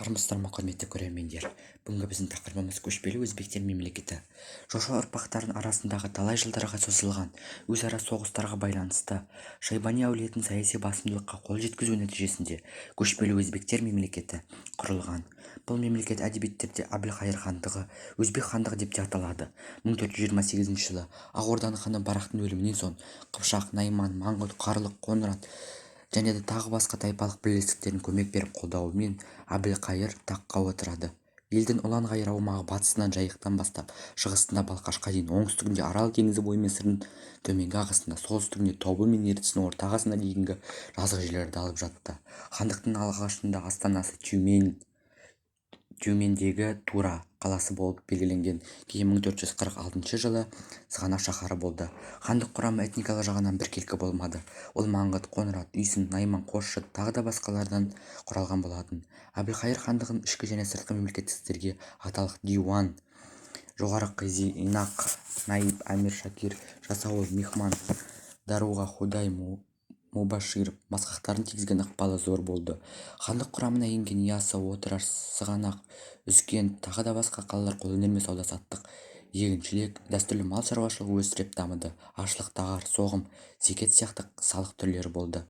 армысыздар ма құрметті көрермендер. Бүгінгі біздің тақырыбымыз көшпелі өзбектер мемлекеті. Жошы ұрпақтарының арасындағы талай жылдарға созылған өзара соғыстарға байланысты Шайбани әулетінің саяси басымдылыққа қол жеткізу нәтижесінде көшпелі өзбектер мемлекеті құрылған. Бұл мемлекет әдебиеттерде Әбілқайыр хандығы, өзбек хандығы деп те аталады. 1428 жылы Ақ Орданың ханы Барақтың өлімінен соң Қыпшақ, Найман, Моңғол, Қарлық, Қоңырат және де тағы басқа тайпалық бірлестіктердің көмек беріп қолдауымен Әбілқайыр таққа отырады. Елдің ұлан-ғайыр аумағы батысынан Жайықтан бастап шығысында Балқашқа дейін, оңтүстігінде Арал теңізі бойымен Сырдың төменгі ағысында, солтүстігінде Тобыл мен Ертістің орта ағысына дейінгі жазық жерлерді алып жатты. Хандықтың алғашында астанасы Тюмендегі Тура қаласы болып белгіленген, кейін 1446 жылы сығанақ шаһары болды. Хандық құрамы этникалық жағынан біркелкі болмады. Ол Маңғыт, Қоңырат, Үйсін, Найман, Қосшы тағы да басқалардан құралған болатын. Әбілқайыр хандығын ішкі және сыртқы мемлекеттік істерге аталық диуан, жоғары қызинақ, наиб, әмір, шакир, жасауыл, мехман, даруға, худай, мубашир масқақтарын тигізген ықпалы зор болды. Хандық құрамына енген ясы, отырар, сығанақ, үзкент тағы да басқа қалалар қолөнер мен сауда-саттық, егіншілік, дәстүрлі мал шаруашылығы өсіріп дамыды. Ашылық, тағар, соғым, зекет сияқты салық түрлері болды.